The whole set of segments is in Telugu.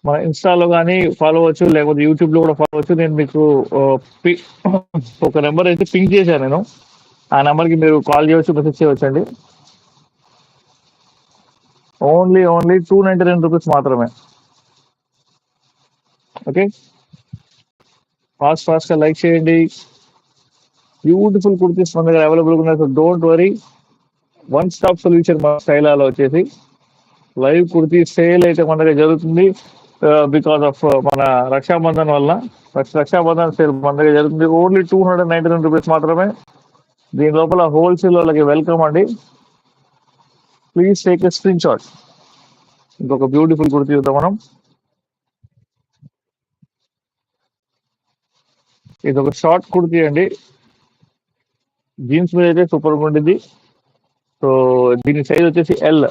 మన ఇన్‌స్టాలో గాని ఫాలో అవ్వచ్చు. లేకపోతే యూట్యూబ్‌లో కూడా ఫాలో అవ్వచ్చు. నేను మీకు ఆహ్, పి ఒక నంబర్ అయితే పింగ్ చేశాను నేను. ఆ నంబర్‌కి మీరు కాల్ చేయవచ్చు, మెసేజ్ చేయవచ్చండి. ఓన్లీ ఓన్లీ రూ. 299 మాత్రమే. ఓకే. ఫాస్ట్‌గా లైక్ చేయండి. బ్యూటిఫుల్ కుర్తీస్ మన దగ్గర అవైలబుల్‌గా ఉన్నాయి. So don't worry. One stop solution మన స్టైలాలో వచ్చేసి. లైవ్ కుర్తీ సేల్ అయితే మన దగ్గర జరుగుతుంది. బికాస్ ఆఫ్ మన రక్షాబంధన్ వల్ల. రక్షాబంధన్ సేల్ మన దగ్గర జరుగుతుంది. ఓన్లీ రూ. 299 మాత్రమే. దీని లోపల హోల్సేల్ వాళ్ళకి వెల్కమ్ అండి. Please take a screen shot. ఇంకొక బ్యూటిఫుల్ కుర్తీ చూద్దాం మనం. ఇది ఒక షార్ట్ కుర్తీ అండి. జీన్స్ మీద అయితే సూపర్ గా ఉంటుంది. సో దీని సైజ్ వచ్చేసి ఎల్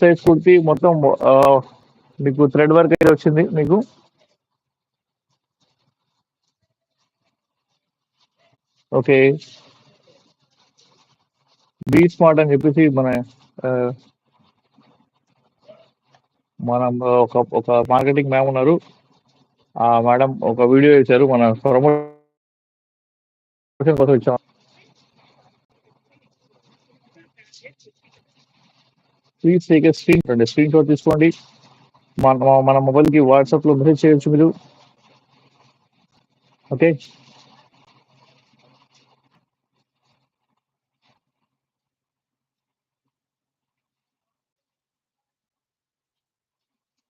సైజ్ కుర్తీ. మొత్తం ఆ, మీకు థ్రెడ్ వర్క్ అయితే వచ్చింది మీకు. ఓకే. బీ స్మార్ట్ అని చెప్పేసి ఆ, మనం ఒక ఒక మార్కెటింగ్ మ్యామ్ ఉన్నారు. ఆ మేడం ఒక వీడియో చేశారు. మన ప్రమోషన్ కోసం ఇచ్చాం. Please take a screen shot తీసుకోండి. మన మొబైల్ కి వాట్సాప్ లో మెసేజ్ చేయొచ్చు మీరు. ఓకే.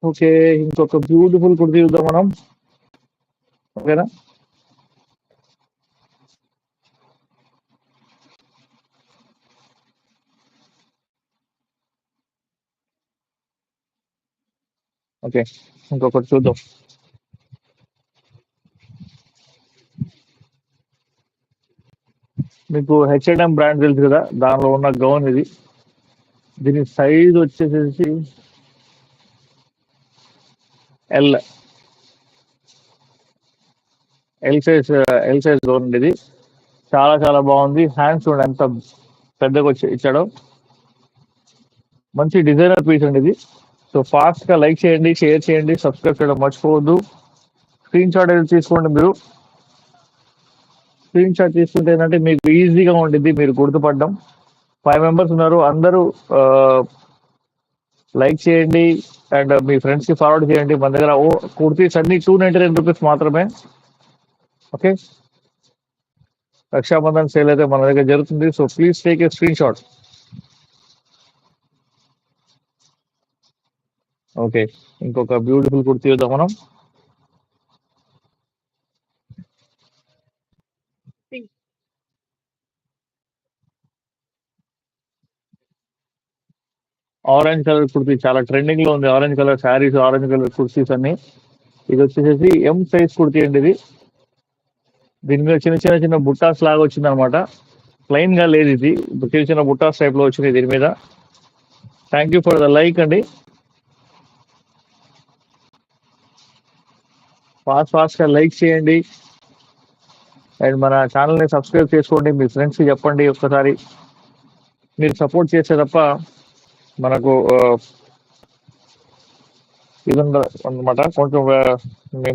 ఓకే. ఇంకొక బ్యూటిఫుల్ కుర్తీ చూద్దాం మనం. ఓకేనా. ఓకే. ఇంకొకటి చూద్దాం. మీకు హెచ్ఎండ్ఎం బ్రాండ్ తెలుసు కదా, దానిలో ఉన్న గౌన్ ఇది. దీని సైజ్ వచ్చేసేసి L L size L size gown అండి ఇది. చాలా చాలా బాగుంది. హ్యాండ్స్ చూడండి ఎంత పెద్దగా ఇచ్చాడో. మంచి డిజైనర్ పీస్ అండి ఇది. సో ఫాస్ట్ గా లైక్ చేయండి, షేర్ చేయండి, సబ్స్క్రైబ్ చేయడం మర్చిపోవద్దు. స్క్రీన్ షాట్ అయితే తీసుకోండి మీరు. స్క్రీన్ షాట్ తీసుకుంటే ఏంటంటే మీకు ఈజీగా ఉంటుంది మీరు గుర్తుపడడం. 5 మెంబర్స్ ఉన్నారు. అందరూ లైక్ చేయండి అండ్ మీ ఫ్రెండ్స్ కి ఫార్వర్డ్ చేయండి. మన దగ్గర కుర్తీస్ అన్ని రూ. 299 మాత్రమే. ఓకే. రక్షాబంధన్ సేల్ అయితే మన దగ్గర జరుగుతుంది. So please take a screen shot. Okay. ఇంకొక బ్యూటిఫుల్ కుర్తీ చూద్దాం మనం. ఆరెంజ్ కలర్ కుర్తీ చాలా ట్రెండింగ్ లో ఉంది. Orange colour saris, orange colour kurtis అన్ని. ఇది వచ్చేసి ఎం సైజ్ కుర్తీ అండి ఇది. దీని మీద చిన్న చిన్న చిన్న బుట్టాస్ లాగా వచ్చింది అనమాట. ప్లెయిన్ గా లేదు ఇది. చిన్న చిన్న బుట్టాస్ టైప్ లో వచ్చింది దీని మీద. Thank you for the like అండి. ఫాస్ట్ గా లైక్ చేయండి అండ్ మన ఛానల్ ని సబ్స్క్రైబ్ చేసుకోండి. మీ ఫ్రెండ్స్ కి చెప్పండి ఒక్కసారి. మీరు సపోర్ట్ చేస్తే తప్ప మనకు ఇది అనమాట. కొంచెం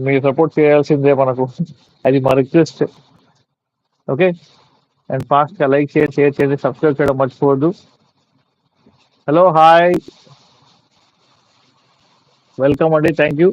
మీరు సపోర్ట్ చేయాల్సిందే మనకు. అది మా రిక్వెస్ట్. ఓకే. అండ్ ఫాస్ట్ గా లైక్ షేర్ చేయండి, సబ్స్క్రైబ్ చేయడం మర్చిపోవద్దు. హలో, హాయ్, వెల్కమ్ అండి. Thank you.